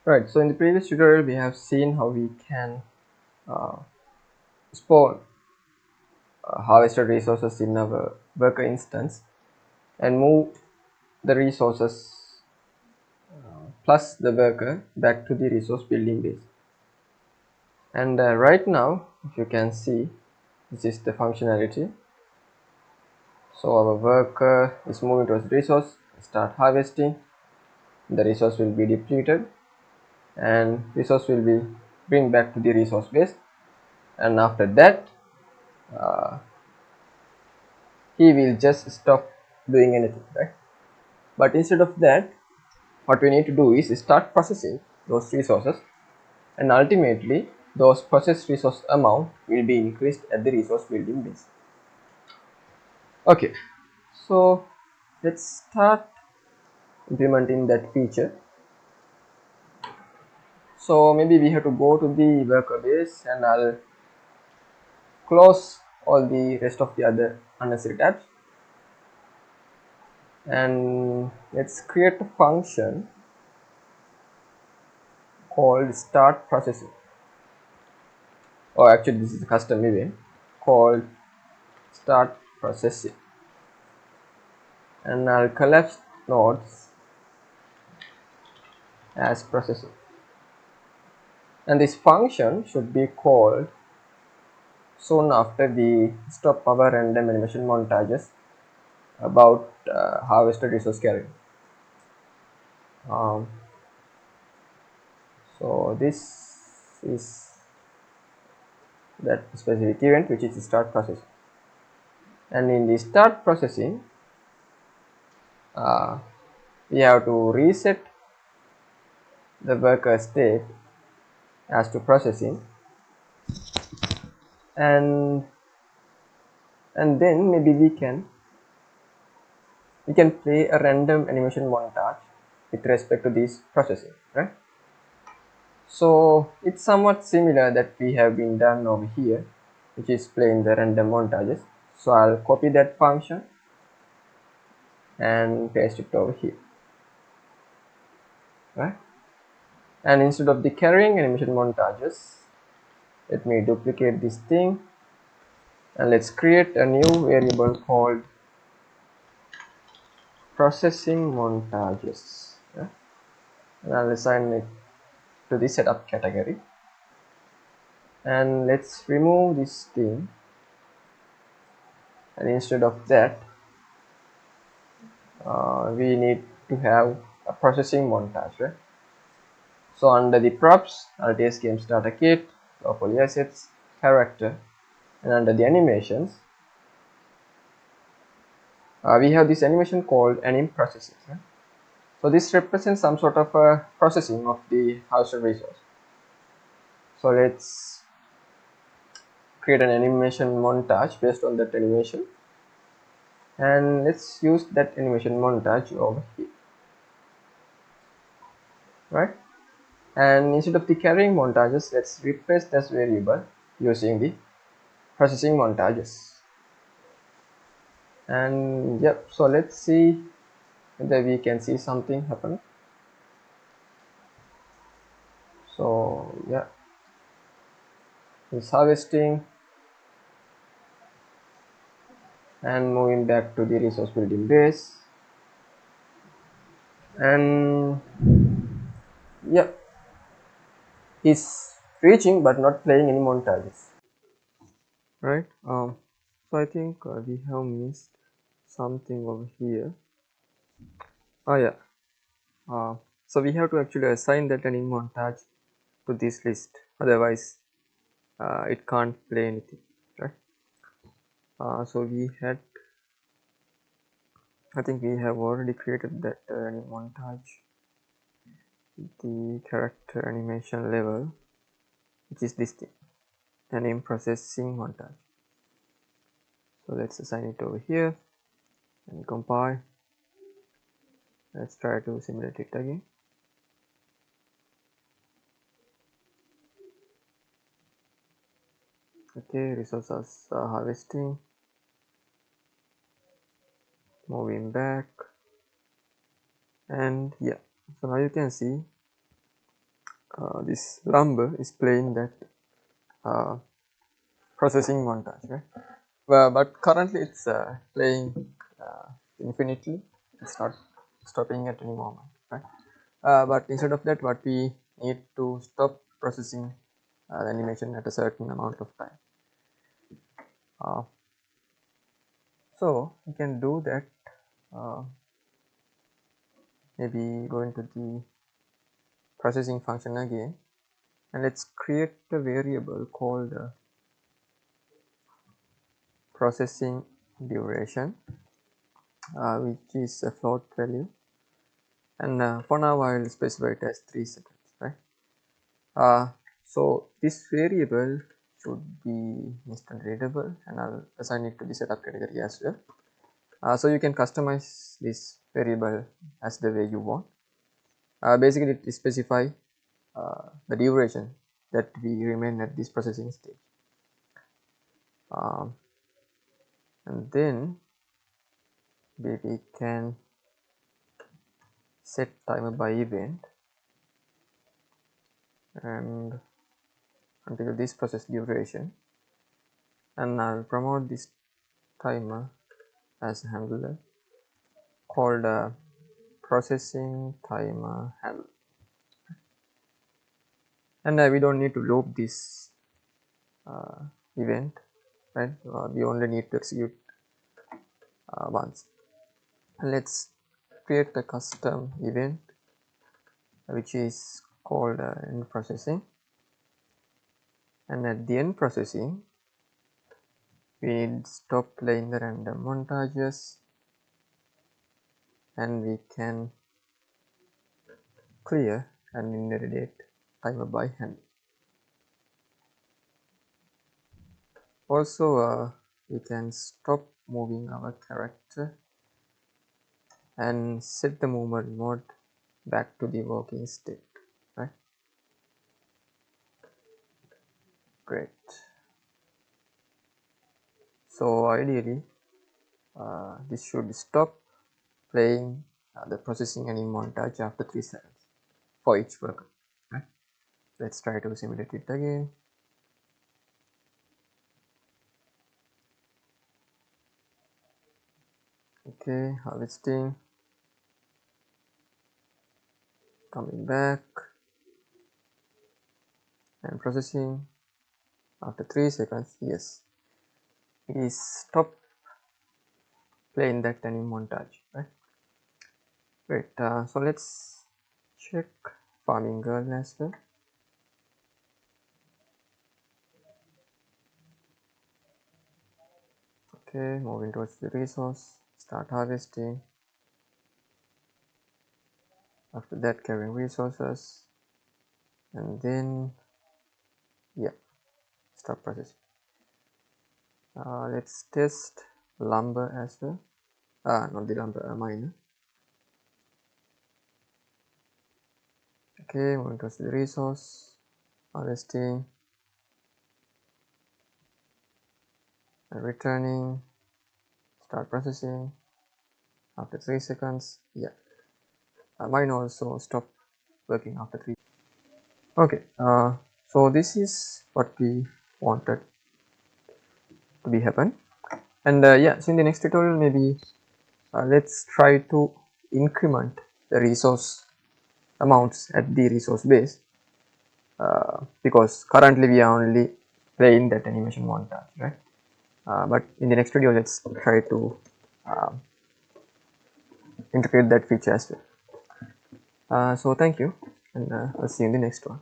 Right, so in the previous tutorial we have seen how we can spawn harvested resources in our worker instance and move the resources plus the worker back to the resource building base. And right now, if you can see, this is the functionality. So our worker is moving towards resource, start harvesting, the resource will be depleted and resource will be bring back to the resource base, and after that he will just stop doing anything, right? But instead of that, what we need to do is start processing those resources, and ultimately those processed resource amount will be increased at the resource building base. Okay, so let's start implementing that feature. So maybe we have to go to the worker base, and I'll close all the rest of the other unnecessary tabs, and let's create a function called start processing, or actually this is a custom event called start processing, and I'll collapse nodes as processing, and this function should be called soon after the stop power random animation montages about harvested resource carrying. So this is that specific event, which is the start processing, and in the start processing we have to reset the worker state as to processing, and then maybe we can play a random animation montage with respect to this processing, right? So it's somewhat similar that we have been done over here, which is playing the random montages. So I'll copy that function and paste it over here, right? And instead of the carrying animation montages, let me duplicate this thing, and let's create a new variable called processing montages, yeah? And I'll assign it to the setup category, and let's remove this thing, and instead of that we need to have a processing montage, right? So under the props, RTS games data kit, locally assets, character, and under the animations we have this animation called anim processing, right? So this represents some sort of a processing of the harvested resource. So let's create an animation montage based on that animation, and let's use that animation montage over here, right? And instead of the carrying montages, let's replace this variable using the processing montages. And yep, so let's see whether we can see something happen. So yeah, it's harvesting and moving back to the resource building base, and yep, he's reaching but not playing any montages, right? So I think we have missed something over here. Oh yeah, so we have to actually assign that an in montage to this list, otherwise it can't play anything, right? So we had, I think we have already created that montage, the character animation level, which is this thing, anim processing montage. So let's assign it over here and compile. Let's try to simulate it again. Okay, resources harvesting, moving back, and yeah, so now you can see this lumber is playing that processing montage, right? But currently it's playing infinitely. It's not stopping at any moment, right? But instead of that, what we need to stop processing the animation at a certain amount of time. Uh, so we can do that. Maybe go into the processing function again, and let's create a variable called processing duration, which is a float value, and for now I will specify it as 3 seconds, right? So this variable should be instant readable, and I'll assign it to the setup category as well. So you can customize this variable as the way you want. Basically it specify the duration that we remain at this processing stage, and then we can set timer by event and until this process duration, and I'll promote this timer as a handler called processing timer handle, and we don't need to loop this event, right? We only need to execute once. And let's create a custom event which is called end processing, and at the end processing we stop playing the random montages, and we can clear and invalidate timer by hand. Also we can stop moving our character and set the movement mode back to the working state, right? Great. So ideally this should stop playing the processing any montage after 3 seconds for each worker, right? Let's try to simulate it again. Okay, harvesting, coming back and processing after 3 seconds. Yes, it is stop playing that any montage, right? Great. So let's check farming girl as well. Okay, moving towards the resource, start harvesting. After that, carrying resources, and then yeah, stop processing. Let's test lumber as well. Not the lumber, miner. Okay, moving towards the resource, harvesting, and returning, start processing. After 3 seconds, yeah, mine also stop working after 3. Okay, so this is what we wanted to be happen, and yeah, so in the next tutorial maybe let's try to increment the resource amounts at the resource base, because currently we are only playing that animation montage, right? But in the next video let's try to integrate that feature as well. So thank you, and I'll see you in the next one.